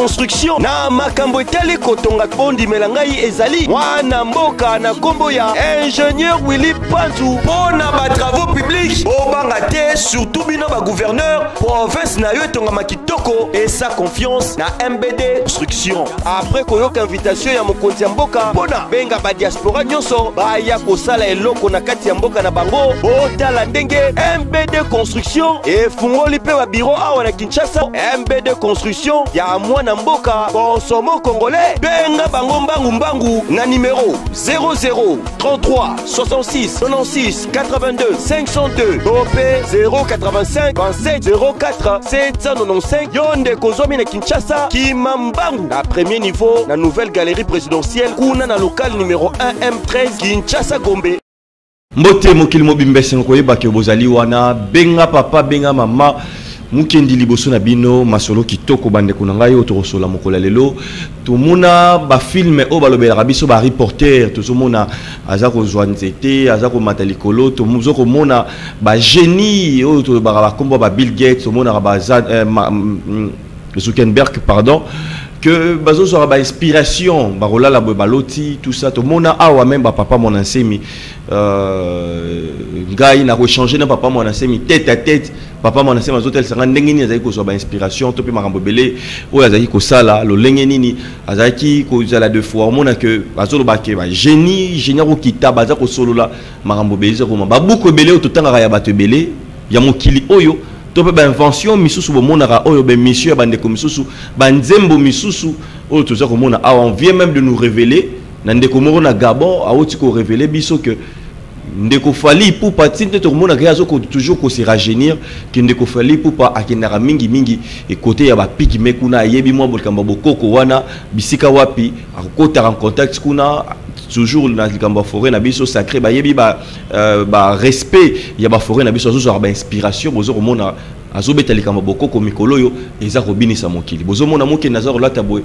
Construction na makambo etali kotonga bondi melangai ezali mwana mboka na kombo ya ingénieur Willy Pantou pona ba travaux publics obanga te surtout bino ba gouverneur province na yo etonga makitoko et sa confiance na MBD Construction. Après koyoka invitation ya mokonzi ya mboka pona benga ba diaspora nyonso ba ya kosala eloko na kati ya mboka na bango otala ndenge MBD Construction et fungoli pe ba bureau awa na Kinshasa. MBD Construction ya mwana mboka consomo congolais benga bango mbangu na numéro 00 33 66 96 82 502 OP 085 27 04 795 Yonde Kozomi na Kinshasa Kimambangu na premier niveau na nouvelle galerie présidentielle kuna na local numéro 1 M13 Kinshasa Gombe. Mbote mokili mobimbe sengoyeba ke bozali wana benga papa benga mama mukendi liboso na bino masolo kitoko bande kuna ngai otorosola mokola lelo tumuna ba film o balobela biso ba reporter tozomona azako zwanzete azako matalikolo tomuzoko mona ba génie o to ba kombo ba Bill Gates tomona ba Zuckerberg pardon que bazo sera ba inspiration ba rolala baloti tout ça to mona awa même ba papa mon ensemi ngai na ko changer na papa mon ensemi tête à tête papa mon ensemi azotel sanga ndenge nini azaki ko so ba inspiration to pe makambo belé o azaki ko sala lo lenge nini azaki ko zala deux fois mona que bazolo ba ke ba génie ko kita baza ko solola makambo belé ko ba buko belé o to tanga ya bato belé ya mokili oyo tope ba invention misusu bo monaka oyo be mission bande ko misusu banzembo misusu oyo toza ko mona awa on vient même de nous révéler na ndeko moko na Gabon awoti ko révéler biso que ndeko fali pour patinte to mona ka ko toujours ko se rajeunir que ndeko fali pour pas akinara mingi et côté ya ba piki mekuna yebi mo bolkamba bokoko wana bisika wapi akota en contact kuna toujours na likamba forêt na biso sacré ba yebi ba respect ya ba forêt na biso zo ba inspiration bozo komona azobeta likamba bokoko mikolo yo eza ko binisa mokili bozo mona moke na zo lata boy.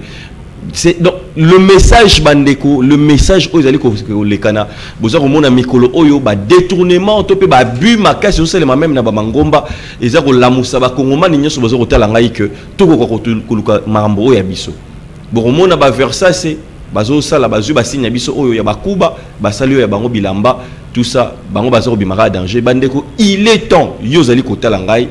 C'est donc le message bandeko, le message aux alliés les cana bozo komona mikolo oyo ba détournement to pe ba bu makasi o sele même na ba mangomba eza ko lamusa ba kongomani nyoso bozo kotala ngai que to ko koluka marambo ya biso bokomona ba versase bazo sala bazu basinya biso oyo ya bakuba basali ya bango bilamba tout ça bango bazo bimara danger bandeko il est temps yozali kotala ngai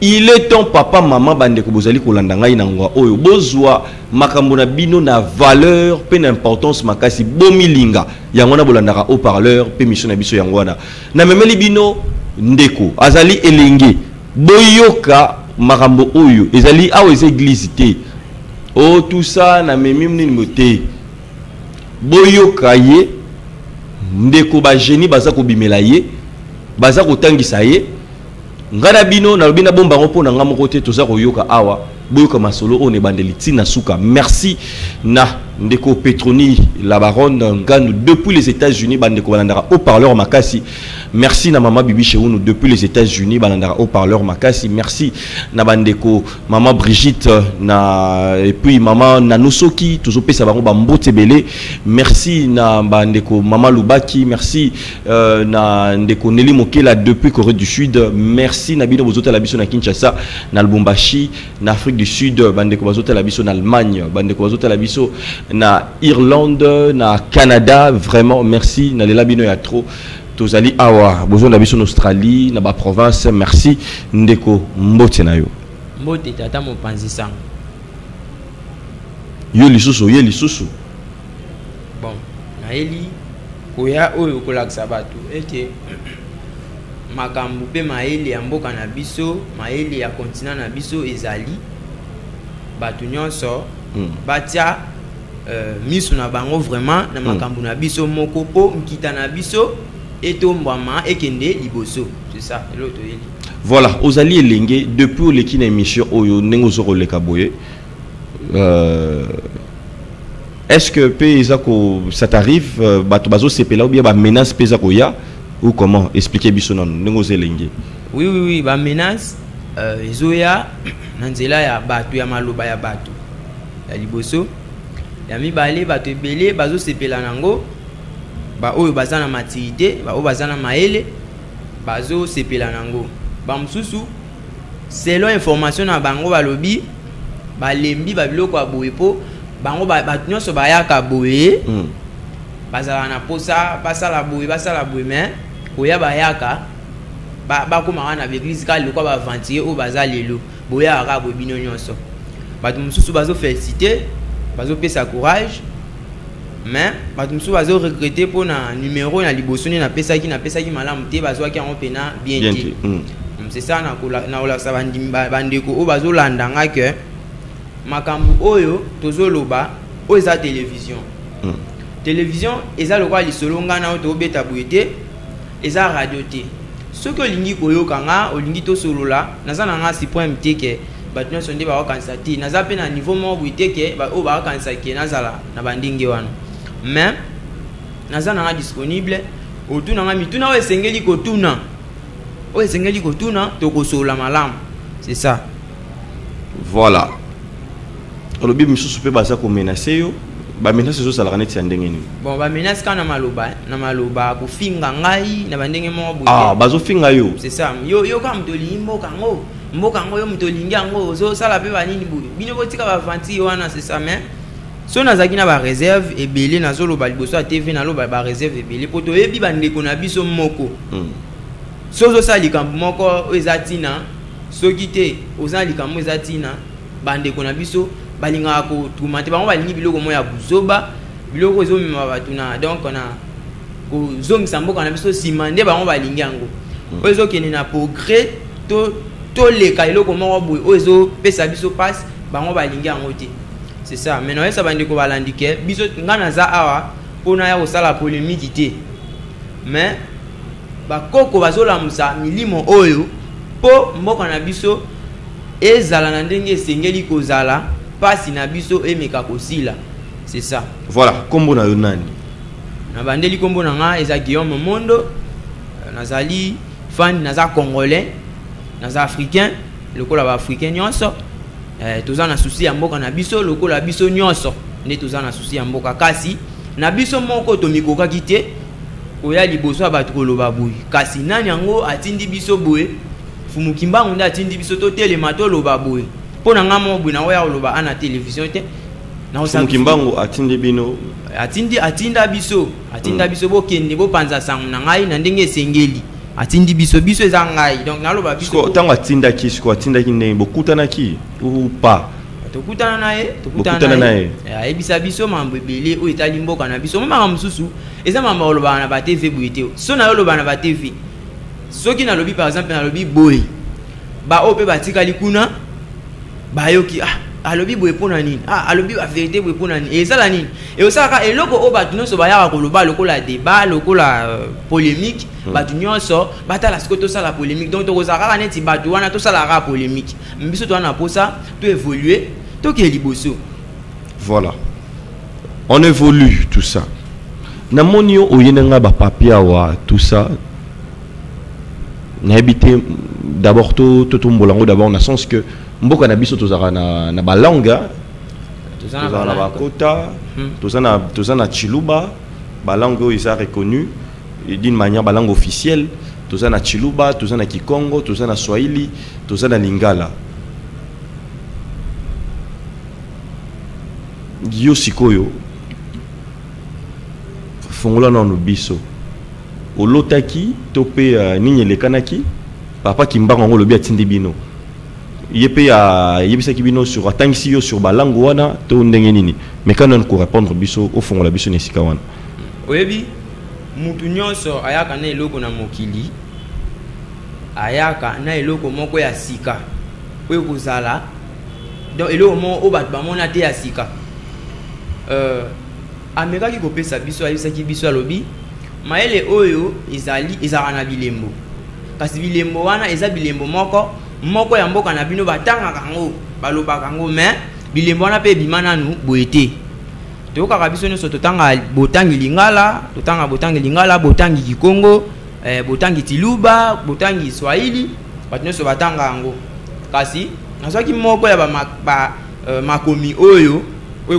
il est temps papa maman bandeko bozali kolanda ngai na ngwa oyo bozwa makambo na bino na valeur pe na importance makasi bomilinga yango na bolandaka au parleur pe mission na biso yango wana na memeli bino ndeko azali elenge boyoka makambo oyo ezali awo eza église te oh tout ça na memi mnini mote boyoka ye ndeko ba génie baza ko bimela ye baza ko tangisa ye ngana bino na lobina bomba ngopo na ngamo kote toza ko yoka awa boyoka masolo one bandeli tina suka merci na ndeko Petroni la baronne Nganu depuis les États-Unis bandeko balandara au parleur makasi merci na mama bibi chez nous depuis les États-Unis balandara au parleur makasi merci na bandeko maman Brigitte na et puis maman Nanosoki tozo pesa bango ba mbote belé merci na bandeko maman Lubaki merci na ndeko Nelly Mokela depuis Corée du Sud merci na bino bozota la biso na Kinshasa na Lubumbashi na Afrique du Sud bandeko bazota la biso na Allemagne bandeko bazota la biso na Irlande na Canada vraiment merci na lela bino ya trop tozali awa besoin na biso en Australie na ba province merci ndeko mbote na yo mbote tata mopanzi sang yo lisusu bon na eli koya oyo kolakisa bato ete makambo pe maele ya mboka na biso maele ya continent na biso ezali bato nyonso batia miso na bango vraiment na makambo na biso moko po nkita na biso etombama ekende liboso c'est ça l'autre yeli voilà ozali elenge depuis le kina émission oyo nengo zoko le kaboye est-ce que pezako ça t'arrive bato bazo sepela ou bien ba menace pezako ya ou comment expliquer biso non nengo zelenge oui ba menace ezoya na nzela ya bato ya maloba ya bato ya liboso ya mibale bato ebele bazo sepela nango ba oyo bazana maturité ba oyo bazana maele bazo sepela nango ba msusu selon information na bango balobi balembi babiloko ya boye po bango bato nyonso bayaka boye bazala na posa basala boye mais koya bayaka bakomaka na baeglise kaka lokwa baventure oyo baza lelo boyaka kaka boye bino nyonso bato mosusu bazofélicité bazopesa courage mais bato mosusu bazoregrete mpo na numéro na liboso nde napesaki malamu te bazwaki yango mpena bien te c'est ça nakolakisa bandeko oyo bazolanda nga ke makambo oyo tozoloba oyo eza télévision télévision eza lokola lisolo nga na oyo tobeta boye te eza radio te soki olingi koyoka nga olingi tosolola naza na nga sipoint te ke bato nyonso nde bakokanisa te naza mpe na niveau moko boye te ke oyo bakokanisa ke nazala na bandenge wana mais naza na nga disponible otuna nga mituna oyo esengeli kotuna tokosolola malamu c'est ça voilà olobi misusu mpe baza komenase yo bamenase ezosalaka neti ya ndenge nini bon bamenase kaka na maloba kofinga ngai na bandenge moko boye bazofinga yo c'est ça yo kaka moto olingi mboka yango yo moto olingi yango ozosala mpe banini boye bino botika bavanti wana c'est ça mais so nazalaki na bareserve ebele nazoloba liboso ya tv naloba bareserve ebele mpo toyebi bandeko na biso moko so ozosala likambo moko oyo eza ntina soki te oza likambo eza ntina bandeko na biso balingaka kotuma te bango balingi biloko moko ya buzoba biloko ezomema bato na donc na kozongisa mboka na biso nsima nde bango balingi yango oyo ezokende na progrès toleka eloko moko boye oyo ezopesa biso mpasi bango balingi yango te c'est ça maintenant oyesa bandeko balandi ke biso nga naza awa mpona ya kosala polémique te mais bakoko bazolamusa milimo oyo mpo mboka na biso ezala na ndenge esengeli kozala pasi na biso emeka kosila c'est ça voilà kombo na yo nani na bandeli kombo na nga eza Guillaume Mondo nazali fan naza congolais naza africain lokola ba africain nyonso toza na souci ya mboka na biso lokola biso nyonso nde toza na souci ya mboka kasi na biso moko tomikokaki te koya liboso ya bato koloba boye kasi nani yango atindi biso boye Fumukimbangu nde atindi biso totelema toloba boye mpona nga mo boye na oya koloba ana télévision te Fumukimbangu atindi bino atinda biso bokende bopanza sango na ngai na ndenge esengeli atindi biso eza ngai donc naloba biso tango atindaki ndenge bokutanaki ou pas tokutana naye ayebisa biso mambo ebele oyo etali mboka na biso momaka mosusu eza mambo olobaka na batv boye te so na yo olobaka na batv soki nalobi par exemple nalobi boye baoyo mpe batikali kuna bayoki alobi boye mpona nini alobi baverité boye mpona nini ezala nini eosalaka eloko oyo bato nyonso bayaka koloba lokola débat lokola polémique bato nyonso batala sikoyo tosala polémique donc tokozala kaka neti bato wana tosala kaka polémique biso toza na posa toévolue tokee liboso voilà on évolue tout ça namoni yo oyende nga bapapier awa tout ça nayebi te d'abord totombola yango d'abord na sens que mboka na biso tozala na balanga tozala na bakota toza na chiluba balangue oyo eza reconnu d'une manière balangue officielle toza na chiluba toza na kikongo toza na swahili toza na lingala yo sikoyo fongola nano biso olotaki to pe nini elekanaki papa Kimbangu yango lobi atindi bino ye pe yebisaki bino sur atangisi yo sur balango wana to ndenge nini mais quand on ko répondre biso au fongola biso ne sika wana oyebi mutu nyonso ayaka na eloko na mokili ayaka na eloko moko ya sika oyo kozala donc eloko moko oyo bato bamona te ya sika amekaki kopesa biso ayebisaki biso alobi mayele oyo ezalaka na bilembo kasi bilembo wana eza bilembo moko ya mboka na bino batangaka yango balobaka yango mais bilembo wana mpe ebima nanu boye te toyokaka biso nyonso totanga botangi lingala botangi kikongo botangi tiluba botangi swahili bato nyonso batanga yango kasi nazwaki moko ya makomi oyo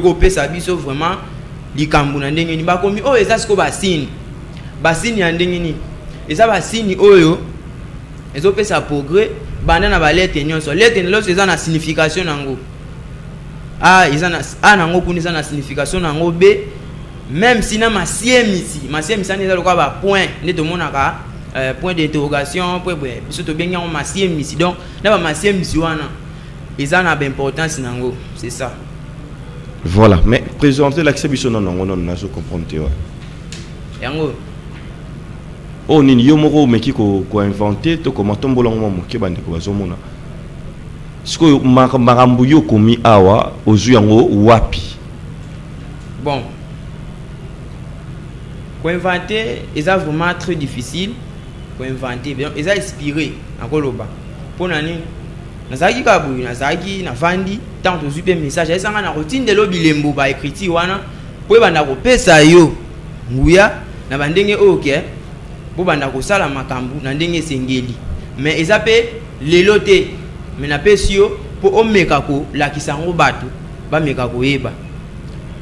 kopesa biso vraiment likambo na ndenge nini bakomi oyo eza siko basini ya ndenge nini eza basini oyo ezopesa progrès banda na balete nyonso lete nyonso eza na signification nango nango kuna eza na signification nango B, même si na masiemisi ani eza lokola ba point nde tomonaka point d'interrogation point biso tobengi yango masiemisi. Donc na ba masiemisi wana eza na importance nango, c'est ça. Voilà, mais présenter l'accès biso non je comprends te yango oh nini yo moko meki ko inventer to comment tombola ngo moke bande ko bazomona siko makambo yo komi awa ozu yango wapi. Bon, ko inventer eza vraiment très difficile ko inventer, bien eza inspiré akoloba pona nini nazaki kabu nazaki na vandi tant to super message esanga na routine de lobilembo ba écriture wana po banda ko pesa yo nguya na bandenge OK po banda ko sala makambu na ndenge sengeli, mais eza pe lelo te mais na pesio po omeka ko lakisa ngo bato ba meka ko yeba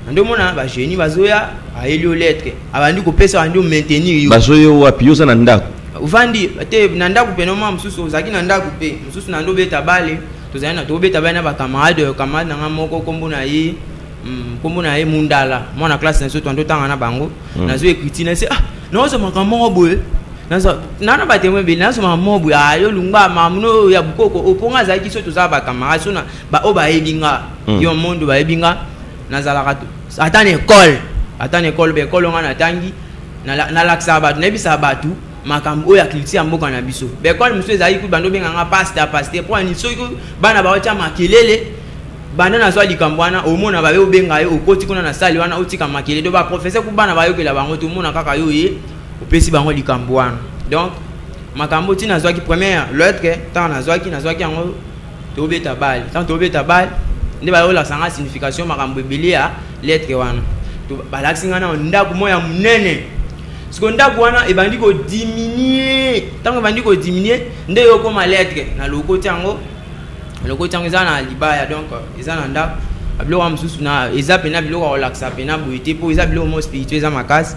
ndo mona ba jeni bazoya a elio lettre abandi ko pesa andi maintenir yo bazoyo wapi yo za na ndako uvandi te na ndaku pe noma msusu ozaki na ndaku pe msusu na ndo beta bale tozali na to beta bale na ba camarade na moko kombo na ye mundala mwana classe na so to ndo tanga na bango nazo écriture na se nazo makambo boye nazo nana ba témoin be nazo makambo boye yo lunga mamuno ya bukoko oponga zaki so to za ba camarade so na ba oba ebinga yo mondo ba ebinga nazala ka atane école be école ngana tangi na laksa ba na bisa batu makambo ya kiliti ya mboka na biso be école muso ezali ku bando benga nga pasteur pour ani so bana ba wacha makelele banda na so likambo wana omona ba yo benga yo okoti kuna na sali wana otika makelele do ba professeur ku bana ba yo kela bango to mona kaka yo ye opesi bango likambo wana. Donc makambo tina zo ki première lettre tant na zo ki yango to beta bal tant to beta bal nde ba yo la sanga signification makambo ebele ya lettre wana to balaksinga na ndaku moya munene siko ndaku wana ebandi ko diminuer tango ebandi ko diminuer nde yo ko ma lettre na lokoti yango eza na libaya. Donc eza na ndaku abilo wa msusu na eza pena bilo ko relaxa pena boité po eza bilo mo spirituel eza makasi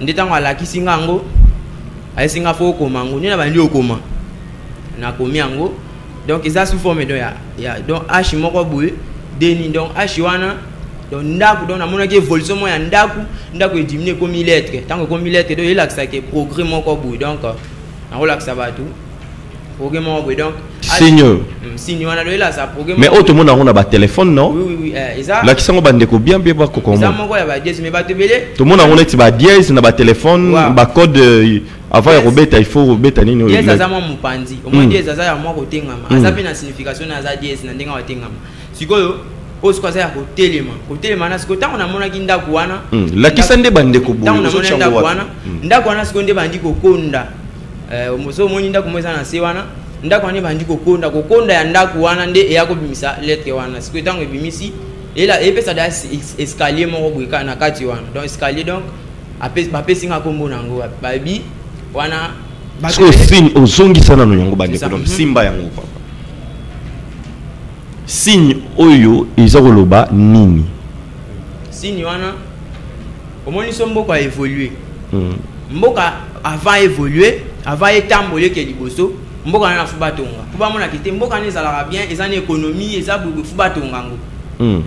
nde tango alakisi ngango ayesinga fo komango ni na bandi okoma na komi yango. Donc eza sous forme de ya donc h moko boye deni donc h wana donc ndaku donc na mona ki évolution mo ya ndaku ediminuer comme lettre tango comme lettre do relaxa ke progrès moko boye. Donc na relaxa ba tout progrès moko boye. Donc signe wana do relaxa progrès mais auto mona on a ba téléphone non oui eza la kisango bande ko bien ba ko eza moko ya ba dièse mais ba tebele to mona on est ba dièse na ba téléphone ba code avant ya robeta il faut robeta nini o dièse za mo mupandi o mo dièse za ya mo ko tengama aza pe na signification na za dièse na ndenga wa tengama sikoyo osu kwa za ko telema na siko tango na mona ki ndaku wana la kisande bande ko bo tango na mona ndaku wana ndaku wana siko nde bandi ko konda moso moni ndaku mo na se wana ndaku wana bandi ko konda ya ndaku wana nde ya ko bimisa lettre wana siko tango ebimisi ela epesa da escalier moko boyika na kati wana. Donc escalier donc apesi nga kombo nango babi wana so signe ozongi sana no yango bande ko donc simba yango papa signe oyo eza koloba nini signe wana omoni so mboka évoluer mboka avant évoluer avant etambole ke liboso mboka na fuba tonga fuba mona kite mboka ne ezalaka bien eza na économie eza bubu fuba tonga ngo.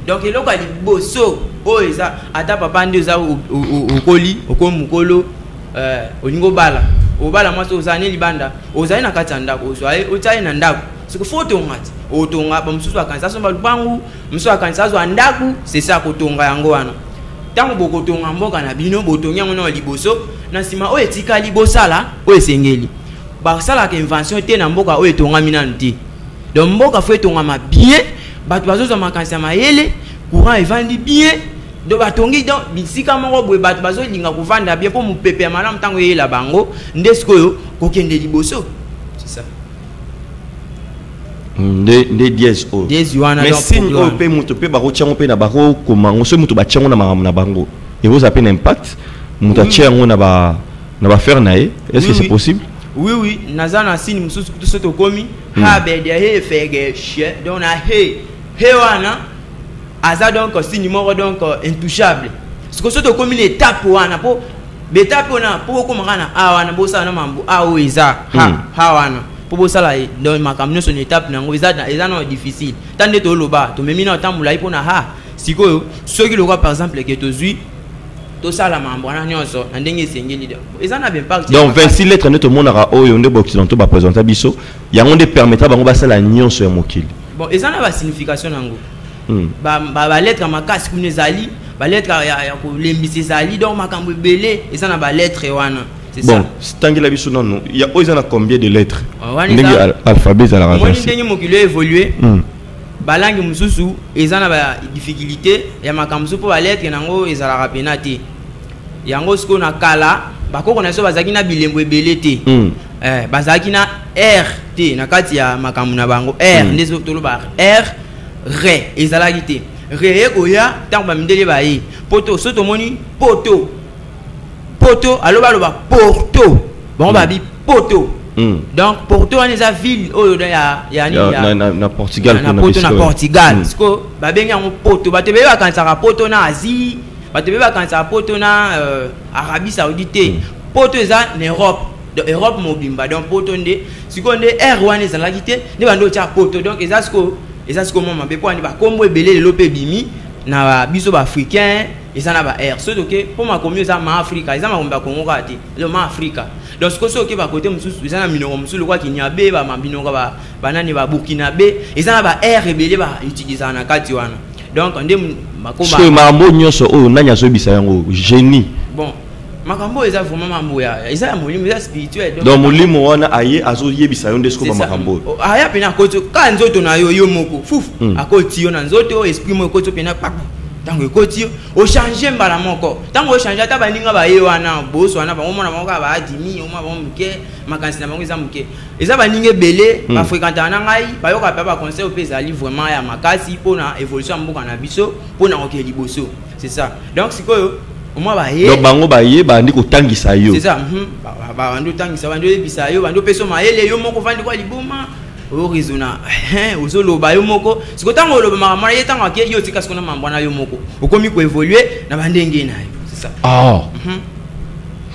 Donc eloko liboso o eza ata papa nde eza okoli okomukolo olingo bala obala mwaso ozane libanda ozali na kati ya ndako ozaye na ndako siko foto ngati otonga ba mususu akanisa so balubangu mususu akanisa zo ndaku c'est ça kotonga yango wana tango bokotonga mboka na bino botonga ngo na liboso na sima o etika libosala o esengeli ba sala ka invention te na mboka o etonga minanu te. Donc mboka fo etonga ma bien bato bazoza makanisa mayele courant evandi bien do batongi donc bisika moko boye bato bazolinga kovanda bien po mupepe ya malamu tango yela bango nde sikoyo kokende liboso c'est ça. Des dièse o mais signe o pe muto pe bako tchango pe na bako komango so muto ba tchango na mamu na bango et vous avez un impact muto tchango na ba faire nae est-ce que c'est possible? Oui nazana signe mususu kutu soto komi ha be de he fege chien donc na he wana aza donc signe moko donc intouchable ce que soto komi l'étape wana po l'étape wana po ko makana wana bosa na mambu awo eza ha wana pour ça là dans ma camion son étape nango eza non difficile tande to loba to memina tambula ipo na ha siko ceux qui le voient par exemple que to zui to ça la mambwana nyonso ndenge sengeli eza na impact donc 26 lettres ne to monara oyo nde occidentaux ba présenter biso yango nde permettra bango basala nyonso ya mokili bon eza na ba signification nango ba lettre makasi kuna ezali ba lettre ya ko lembisi ezali donc makambo belé eza na ba lettre wana. Bon, tangi la biso non, il y a oizana combien de lettres? Ndenge alphabet à la raison. Moi ndenge mokilo évoluer. Balangi mususu ezana ba difficulté ya makambo po ba lettre nango ezala rapena te. Yango siko na kala bakoko na so bazaki na bilembo ebele te. Bazaki na R te na kati ya makambo na bango R ndezo tolo ba R re ezala gite. Re ekoya tango ba mindele ba yi. Poto soto moni poto. Porto, alors bah Porto, bon bah bi Porto. Donc Porto on est à ville, oh na Portugal, na Porto na Portugal. Parce que bah bien on Porto, bah te beba quand ça Porto na Asie, bah te beba quand ça Porto na Arabie Saoudite. Porto est en Europe, de Europe mobimba. Donc Porto ndé, si qu'on est R1 est à la guité, ne va nous tiens Porto. Donc est-ce que moi m'appelle quoi, on va comme belé le bimi na biso ba africain. Et ça n'a pas air. C'est ok pour ma commune ça ma Africa. Ils ont ma Congo raté. Le ma Africa. Donc ce que c'est ok par côté monsieur ils ont minoro monsieur le quoi qui n'y a bé ba ma binoro ba banane ba Burkinabé. Ils ont ba air rebelle ba utiliser na kati wana. Donc on dit ma combat. Ce mambo nyonso o nanya so bisa yango génie. Bon. Makambo eza vraiment mambo ya. Eza molimo eza spirituel. Donc molimo wana aye azo yebisa yo ndesko ba makambo. Aya pena koto ka nzoto na yo moko. Fuf. Akoti yo na nzoto esprit mo koto pena pa. Tango ekoti o changer mbala moko tango o changer ata baninga ba ye wana boso wana bango mona moko ba adimi o ma ba muke makansi na bango eza muke eza baninga belé ba fréquenter na ngai ba yoka pa ba conseil au pezali vraiment ya makasi pona évolution mboka na biso pona okeli boso c'est ça donc sikoyo o mo ba ye donc bango ba ye ba ndiko tangisa yo c'est ça ba ndo tangisa ba ndo ebisa yo ba ndo peso maele yo moko fandi kwa liboma Horizona, ozoloba yo moko. Siko tango oloba makamana ye tango ake yo tika sikona mambwana yo moko. Okomi ko évoluer na bandenge na yo. C'est ça. Ah.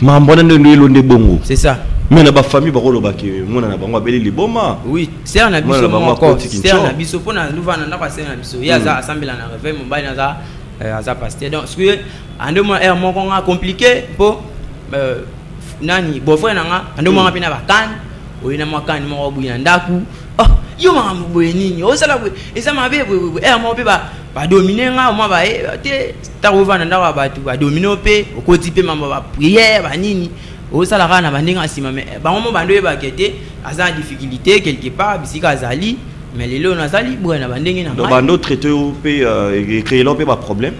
Mambwana ndo elonde bongo. C'est ça. Mais na ba famille ba koloba ke mona na bango abeli liboma. Oui, c'est un abiso moko. C'est un abiso pona nouva na ndako c'est un abiso. Ya za assemblée na réveil mobile na za za pasteur. Donc ce que ande mo er moko nga compliqué po nani boyfriend nga ande mo ngapina ba kan. Oyina makani mo obuya ndaku. Yo makambo boye nini osala boye eza mabe boye mo pe ba dominer nga mo ba te ta rovana ndawa batu ba dominer pe okoti pe mambo ba prière ba nini osala kana bandinga sima mais ba mo bando ba kete aza difficulté quelque part bisika azali mais lelo na zali boye na bandinga na donc bando traiter pe créer lo pe ba problème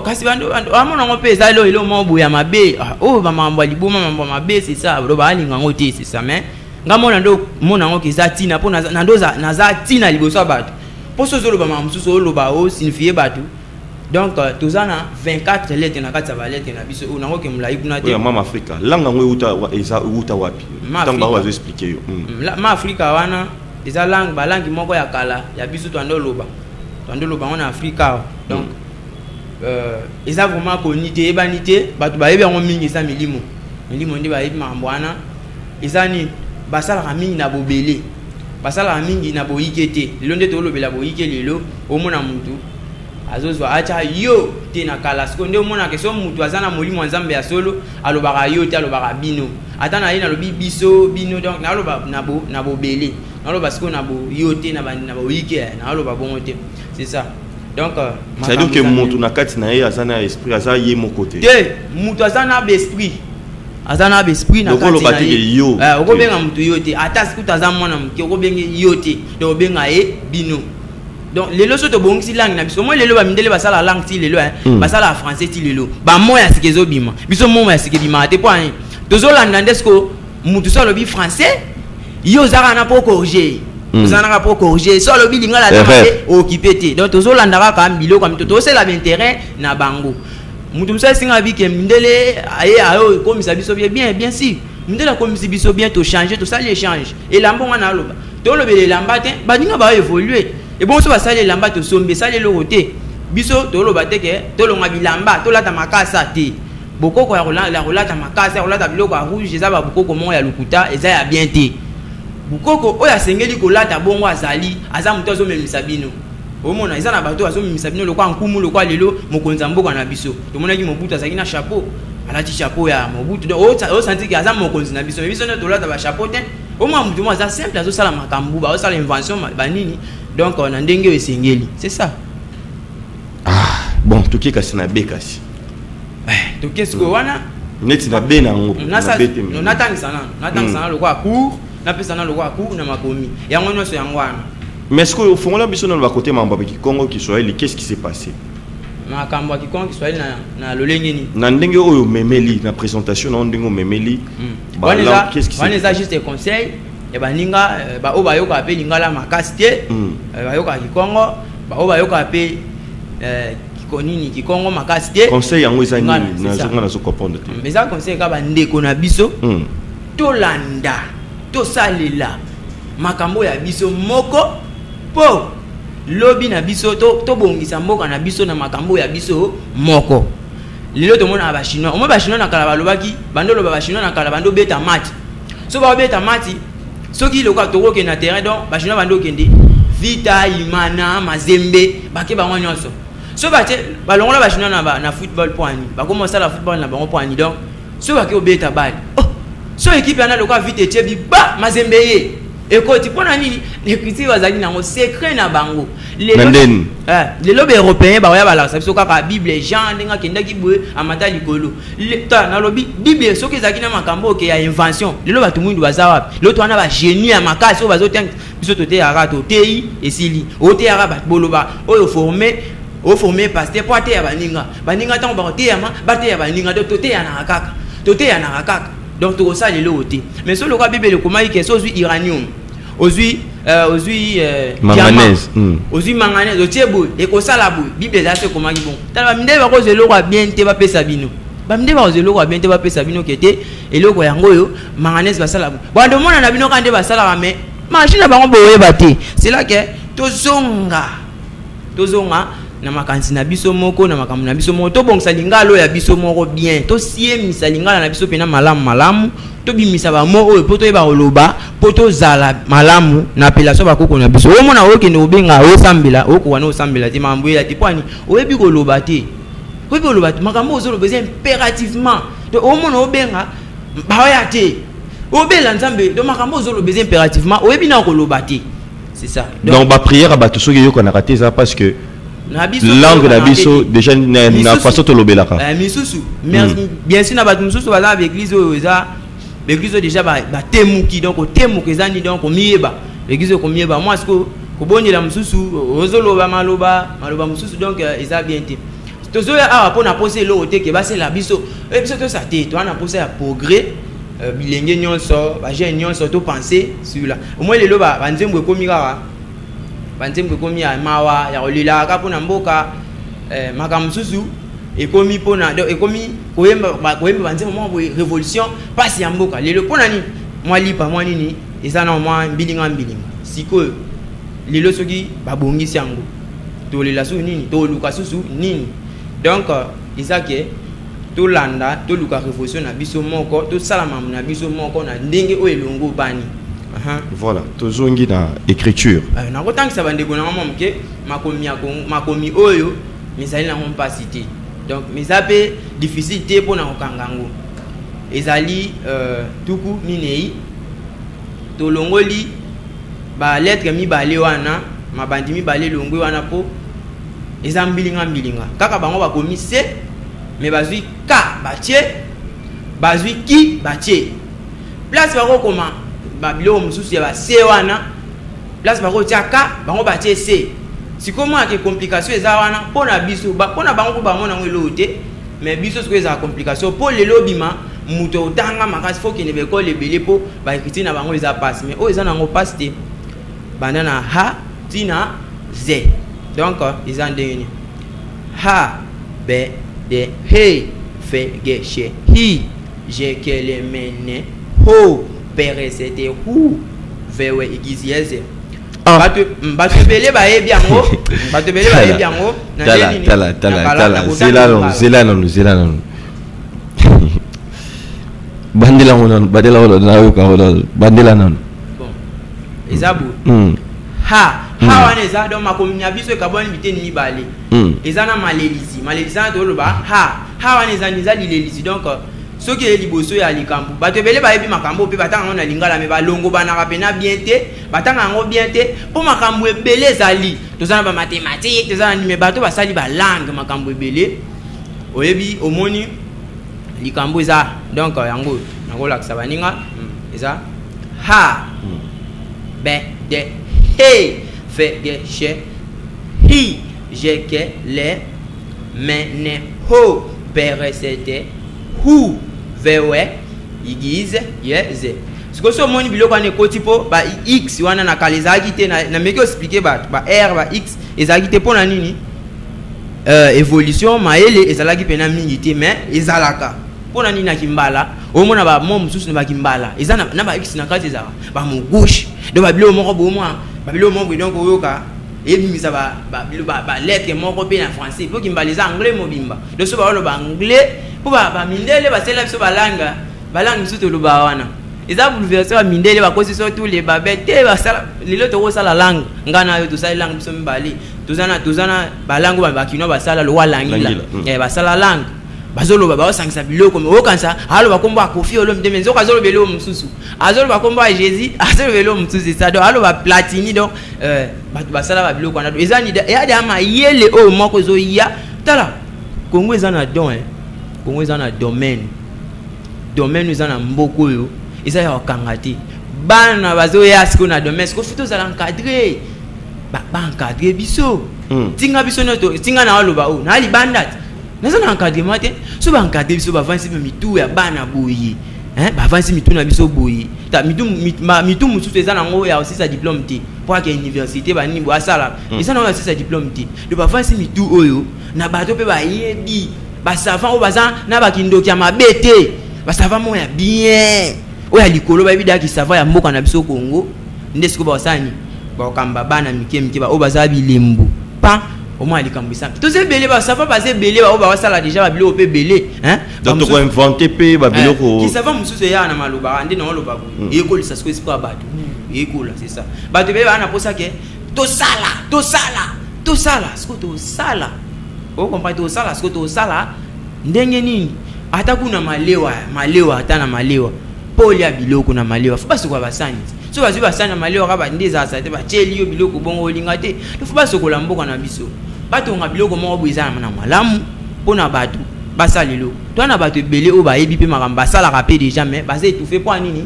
kasi bando amona ngo pe zalo elo mo boya mabe ba mambo liboma mambo mabe c'est ça ba alinga ngote c'est ça mais ngamona ndo mona ngo kizatina po na ndo na za tina liboso batu po so zolo ba mamsuso lo ba o signifier batu donc tozana 24 lettres na kati ba lettres na biso o nango ke mulai kuna te mama Africa langa ngo uta wapi tango ba zo expliquer yo ma Africa wana eza langue ba langue moko ya kala ya biso to ndo loba na Africa donc eza vraiment konité ebanité batu ba yebe ngo mingi sa milimo ndi ba yebe mambwana eza ni basala mingi na bobele basala mingi na boyikete lelo nde to lobela boyike lelo omona mutu azozwa acha yo te na kala siko nde omona ke so mutu azana molimo nzambe ya solo alobaka yo te alobaka bino ata na ye na lobi biso bino donc na loba na bobele na loba siko na bo yo te na boyike na loba bongo te c'est ça donc ça veut dire que mutu na kati na ye azana esprit aza ye mo côté te mutu azana esprit azana esprit na kati na yo okobenga mutu yote ata siku tazamona mke okobenga yote to obenga bino donc lelo soto bongisi langue na biso moi lelo ba mindele basala langue ti lelo basala français ti lelo ba moya sikezo bima biso moya sikebima te point tozolanda ndesko mutu so lobi français yo zaka na po corriger zana po corriger so lobi lingala na occupé te donc tozolanda ka mbilo kwa mito tosela intérêt na bango mutu msa singa bike mindele ayo komisa biso bien si mindele komisa biso bien to changer to ça l'échange et lambo ngana loba to lobele lamba te ba dinga ba évoluer et bon so ba sale lamba to sombe sale lo roté biso to loba te ke to longa bilamba to lata makasa te bokoko ya rolata makasa rolata biloko ya rouge eza ba bokoko mo ya lukuta eza ya bien te bukoko oya sengeli kolata bongo azali aza muto azomemisa bino omona eza na bato azomemisa bino lokwa nkumu lokwa lelo mokonza mboka na biso tomonaki Mobutu azaki na chapeau alati chapeau ya Mobutu donc o senti que aza mokonzi na biso biso ne tolata ba chapeau te omona mutu mo aza simple azosala makambu ba osala invention banini donc na ndenge esengeli c'est ça. Bon toki kasi na bekasi to qu'est-ce que wana neti na be na ngo na bete no natangisa lokwa cour na pesa na lokwa cour na makomi yango nyonso yango wana. Mais est-ce que au fond là biso na ba côté mamba ki Congo ki Swahili qu'est-ce qui s'est passé makambo ki Congo ki Swahili na lolenge ni na ndenge oyo memeli na présentation na ndenge memeli qu'est-ce qui s'est passé juste des conseils et baninga ba o ba yoka pe lingala makasite ba yoka ki Congo ba o ba yoka pe konini ki Congo makasite conseil yango ezani na zonga na zo comprendre te mais ça conseil ka ba ndeko na biso to landa to salela makambo ya biso moko po lobi na biso to bongisa mboka na biso na makambo ya biso moko lelo to mona ba chinois o mo ba chinois na kala balobaki bandolo ba chinois na kala bando beta mati so ba beta mati soki loka to ko na terrain donc ba chinois bando kende vita imana mazembe bake ba nyonso so ba te balongola ba chinois na football poani ba commencer la football na bango poani donc so ba ke obeta bali so équipe yana loka vite tiebi ba mazembe ye ekoti pona nini l'écriture bazali nango secret na bango lelo be européen ba ya bala sabiso kaka bible Jean ndinga kendaki boye amata likolo ta na lobi bible soki ezaki na makambo ke ya invention lelo batu mwindu bazawa lelo to wana ba génie ya makasi o bazo tang biso to te yaka to tei esili o te yaka bat boloba o formé pasteur poate ya baninga tango ba te ya ma ba te ya baninga to te ya na kaka donc tout ça lelo oté mais sur le cas bible comment il est aussi iranium aussi manganèse aussi manganèse o tiebo et ko sala bu bible là c'est comment bon tala minde ba ko zelo ko bien te ba pesa bino ba minde ba zelo ko bien te ba pesa bino kete eloko yango yo manganèse ba sala bu ba ndo mona na bino kande ba sala mais machine ba ngo boye baté c'est là que tozonga na makansi na biso moko na makambo na biso moko to bongisa lingalo ya biso moko bien to sie misa lingala na biso pena malamu to bimisa ba mo oyo poto eba oloba poto zala malamu na appellation ba koko na biso o mona o kende obenga o sambela o ko wana o sambela ti mambo ya ti kwani o ebi ko loba te makambo ozolo besoin impérativement to o mona o benga ba ya te o bela nzambe do makambo ozolo besoin impérativement o ebi na ko loba te c'est ça donc ba prière ba to soki yo ko na raté ça parce que langue na biso déjà na façon to lobelaka misusu bien sûr na ba misusu ba za église oza l'église déjà ba temuki donc temuki ezani donc miyeba l'église ko miyeba moi est-ce que ko bonyela misusu ozoloba maloba misusu donc eza bien te tozo ya pona poser lo te ke ba c'est la biso et biso to ça te to na poser ya progrès bilenge nyonso ba jeune nyonso to penser sur là au moins lelo ba nzembo ekomi kaka banzembo komi ya mawa ya olila ka pona mboka makamsusu ekomi pona ekomi koyemba banzembo mo révolution passe ya mboka lelo pona ni mwa lipa mwa nini eza na mwa mbilinga siko lelo soki babongisi yango to lela su nini to luka susu nini donc isake to landa to luka révolution na biso moko to salama na biso moko na ndenge o elongo bani. Voilà, toujours une écriture. Na ko tangisa bandeko na mama mke makomi oyo misali na pas cité. Donc misape difficulté pour na kokangango. Ezali tuku ninei to longoli ba lettre mi balé wana mabandi mi balé longwe wana po ezambilinga kaka bango bakomi C mais bazui K batie bazui ki batie place bako comment babilo mususu ya ba C wana place bako tiaka bango batie C si comment que complication eza wana pona biso ba pona bango ba mona ngelo te mais biso ce que eza complication pour le lobima muto tanga makasi faut qu'il ne be ko le belé po ba écrire na bango eza passe mais o eza nango passe te banana ha tina Z donc ils ont donné ha b de he fe ge she hi je kele mene ho pere c'était hu vewe igizieze batu bele ba e biango batu bele ba e biango na tala zela non bandela non badela non na yo ka bandela non bon ezabu ha wana eza donc makomi ya biso ekaboni biteni mibale eza na malelisi na toloba ha wana eza lilelisi donc soki eliboso ya likambo bato ebele bayebi makambo mpe batanga na lingala me balongo banaka pena bien te batanga yango bien te mpo makambo ebele ezali toza na bamathématique toza na me bato basali balangue makambo ebele oyebi omoni likambo eza donc yango nakolakisa baninga eza ha be de he fe ge she hi je ke le mene ho pere sete hu vewe igize yeze siko so moni biloko ane koti po ba x wana na kale ezalaki te na meki expliquer ba r ba x ezalaki te pona nini évolution maele ezalaki pena mingi te mais ezalaka pona nini na kimbala omona ba mo mususu na ba kimbala ezana na ba x na kati ezala ba mo gauche do ba bilo moko bo moi ba bilo moko donc oyoka ebimisa ba lettre moko pe na français po kimbala za anglais mobimba do so ba lo ba anglais po ba mindele ba sela biso balanga misusu lo ba wana eza bouleverser ba mindele ba kosi so tous les babete ba sala lelo to sala langue ngana yo to sala langue biso mbali tozana balango ba kino ba sala lo walangila ba sala langue bazolo ba osangisa biloko me okansa halo bakombo akofi olo mdeme nzoka zolo belo mususu azolo bakombo a Jésus azolo belo mususu ça do halo ba platini donc batu basala ba biloko na do ezani ya da ma yele o moko zo ya tala Congo ezana don Congo ezana domaine ezana mboko yo eza ya okangati bana bazo ya siko na domaine siko fito za encadrer ba encadrer biso tinga biso noto tinga na oloba o na li bandat naza na encadrement te so ba encadrer biso ba vansi mitu ya bana boyi ba vansi mitu na biso boyi ta mitu mususu eza nango ya aussi sa diplôme te pour que université ba nini bo asala eza nango aussi sa diplôme te de ba vansi mitu oyo na bato pe ba yebi ba savant o baza na ba kindoki ya mabete ba savant mo ya bien oya likolo ba bida ki savant ya mboka na biso Congo nde siko ba osani ba okamba bana mike ba o baza bilembu pa au moins likambo ça to se belé ba savant ba se belé ba o ba sala déjà ba bilo pe belé donc to ko inventer pe ba bilo ko ki savant mususu ya na maloba ande na loba ko ekoli sa siko espo abatu ekola c'est ça ba te be ba na posa ke to sala siko to sala o comprendre to sala siko to sala ndenge nini ata kuna malewa ata na malewa poli ya biloko na malewa fuba soko basani so bazu basani na malewa ka ba ndeza sa te ba cheli yo biloko bongo olinga te fuba soko la mboka na biso bato nga biloko moko bwiza na malamu pona bato basalelo to na bato belé o ba yebi pe makamba basala rapé déjà mais basé tout fait pour nini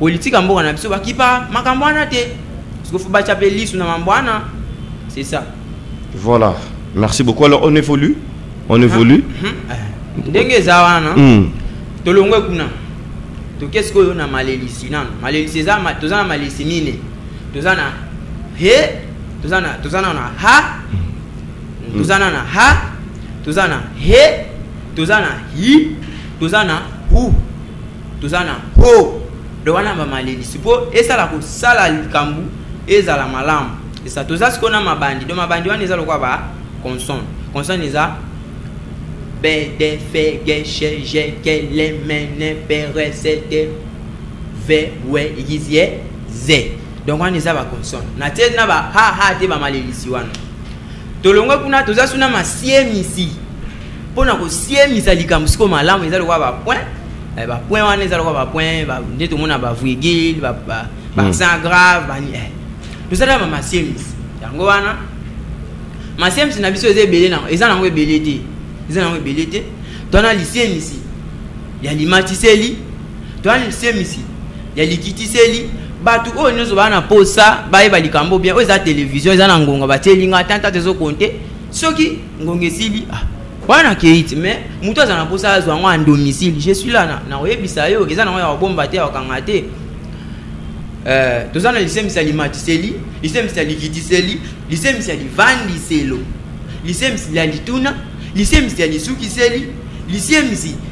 politique mboka na biso bakipa makambo na te soko fuba chape lisu na mambwana c'est ça. Voilà, merci beaucoup. Alors on évolue ndenge za wana tolongwe kuna to qu'est-ce que on a malelisi nan malelisi za tozana malelisi mine tozana he tozana na ha tozana na ha tozana he tozana hi tozana hu tozana ho do wana ba malelisi po esala ko sala likambu ezala malamu esa toza sikona mabandi do mabandi wana ezala kwa ba consonne eza B, D, F, G, Ch, G, K, L, M, N, P, R, C, T, V, W, X, Y, Z. Donc on est à la consonne. Na tête na ba ha te ba malelisi wana. Tolongwe kuna toza suna ma siemisi. Pona ko siemisa likambo siko malamu ezalo kwa ba point. Ba point wana ezalo kwa ba point, ba ndeto mona ba virgule, ba accent grave, ba ni tozala ma siemisi. Yango wana ma siemisi na biso ezebele na eza nango ebele te. Ils ont belité. Tu as lycée ici. Il y a l'imatiseli. Tu as lycée ici. Il y a likitiseli. Batu oh nous on a posé ça. Bah il likambo bien. Aux télévision ils ont ngonga. Bah telinga tanta tezo compter. Ce qui ngonge sili. Wana keiti mais muto za na posa zo ngwa domicile. Je suis là na oyebisa yo. Ils ont na bomba te okangate. Tu as lycée ici limatiseli. Lycée ici likitiseli. Lycée ici vandiselo. Lycée ici lituna. Lycée il y a les seli, lycée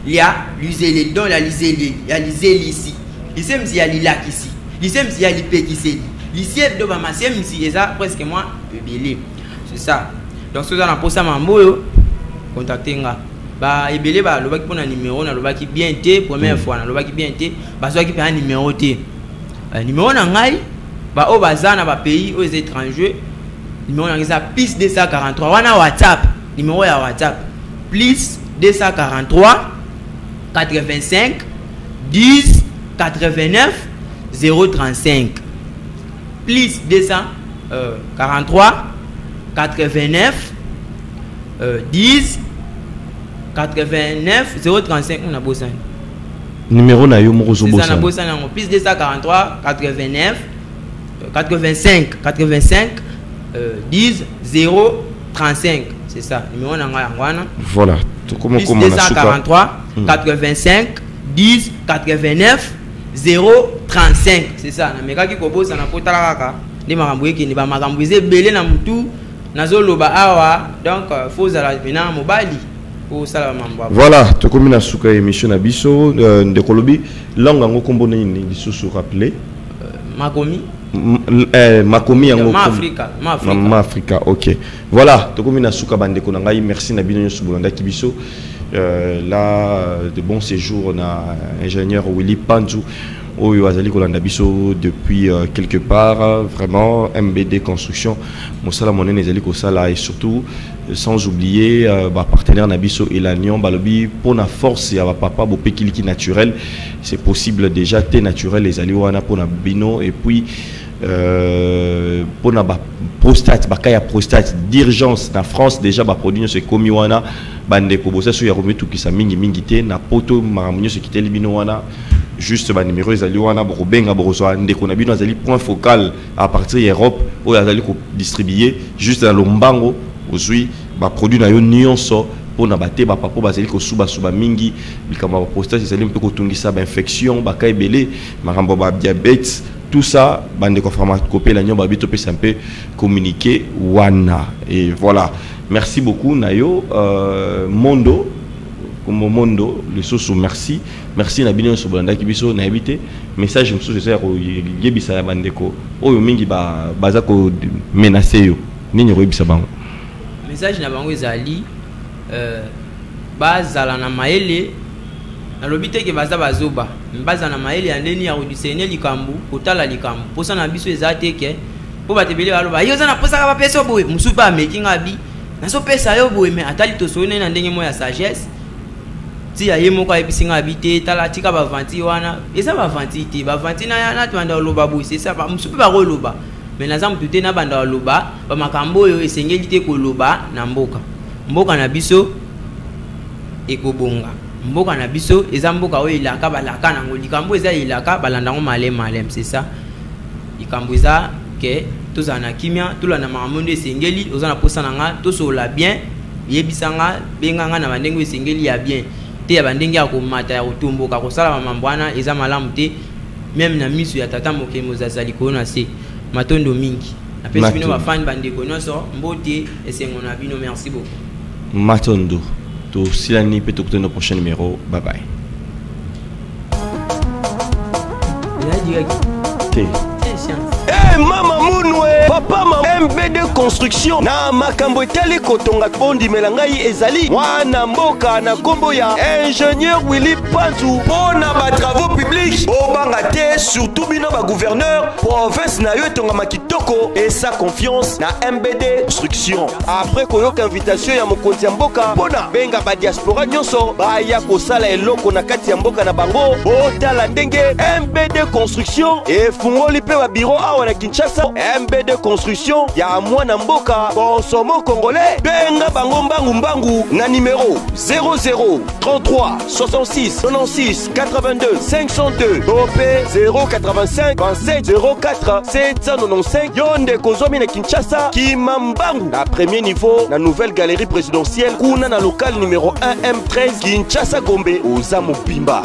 il y a l'usé dans la lycée il y a lycée ici, lycée il y a lilac ici, lycée il y a l'ipékiseli, lycée de ma sième ici ça presque moi belé, c'est ça. Donc ce genre pour ça mambo contacter nga ba ebele ba lo baki pona numéro na lo baki bien té première fois na lo baki bien té ba so ki pa numéro té numéro na ngai ba o bazana ba pays aux étrangers numéro ça plus 243 wana WhatsApp numéro ya WhatsApp plus 243 85 10 89 035 plus 243 89 10 89 035 on a bossé numéro na yo moko bossé plus 243 89 85 10 035 c'est ça numéro na ngwana voilà plus 243 85 10 89 035 c'est ça na meka ki kobosa na potala kaka ndi makambo yeke ni ba makambo ezebele na mutu nazoloba awa donc faut zala pena mobali pour sala mambo. Voilà to komi na suka émission na biso de kolobi longa ngo kombo nini lisusu rappeler makomi makomi yango ma Africa OK voilà to komi na suka bande ko ngai merci na bino nyoso bolanda ki biso là de bon séjour na ingénieur Willy Panzu oyo azali kolanda biso depuis quelque part vraiment MBD construction mosala monene ezali kosala et surtout sans oublier partenaire na biso Elanion balobi pona force ya papa bopekiliki naturel c'est possible déjà té naturel ezali wana pona bino et puis pona ba prostate bakaya prostate d'urgence na France déjà ba produit ce komi wana bande ko bossa so ya remetu kisa mingi te na poto maramunyo ce kiteli bino wana juste ba numéro ezali wana boko benga boko so ndeko na bino azali point focal à partir de Europe ou azali ko distribuer juste dans lombango aussi ba produit na yo nyonso pona bate ba papa bazali ko suba mingi bikama ba prostate ezali mpe ko tungisa ba infection ba kaibele marambo ba diabète tout ça bande ko pharmacopée la nyo ba bito pe un peu communiquer wana et voilà merci beaucoup nayo mondo comme mondo le soso merci na bino so bolanda ki biso na habité message mso je sais ko yebisa ya bandeko oyo mingi baza ko menacer yo nini ko yebisa bango message na bango ezali bazala na maele na lobite ke baza bazoba mbaza na maele ya ndeni ya udisene likambu kotala likambu posa na biso ezate ke po batebele baloba yo za na posa ka bapeso boye musuba making abi na so pesa yo boye mais atali to sone na ndenge mo ya sagesse ti ya yemo ka ebisinga habité tala tika ba vanti wana eza ba vanti ti ba vanti na twanda loba boye c'est ça ba musuba ba loba mais na zamu tute na banda loba ba makambo yo esengeli te ko loba na mboka na biso ekobonga mboka na biso eza mboka oyo ilaka balaka nango likambo eza ilaka balandango malem c'est ça likambo eza ke toza na kimia tola na mamondo esengeli oza na posa nanga tosola bien yebisanga benganga na bandengo esengeli ya bien te ya bandenge ya komata ya kotumboka kosala mambo wana eza malamu te même na misu ya tata mokemo zazali kona se matondo mingi apesi bino ba fan bandeko nyonso mbote esengo na bino merci beaucoup matondo to silani peut écouter nos prochains numéros bye bye mama munwe papa MBD construction na makambo etali kotonga bondimela ngai ezali mwana mboka na kombo ya ingénieur Willy Panzu pona ba travaux publics obanga te surtout bino ba gouverneur province na yo etonga makitoko et sa confiance na MBD construction après koyoka invitation ya mokonzi ya mboka pona benga ba diaspora nyonso baya kosala eloko na kati ya mboka na bango otala ndenge MBD construction efungoli pe ba bureau awa na Kinshasa MBD construction ya mwana mboka consomo congolais benga bango mbangu na numéro 00 33 66 96 82 502 OP 085 27 04 795 yonde kozomi na Kinshasa kimambangu na premier niveau na nouvelle galerie présidentielle kuna na local numéro 1 M13 Kinshasa Gombe Oza Mobimba.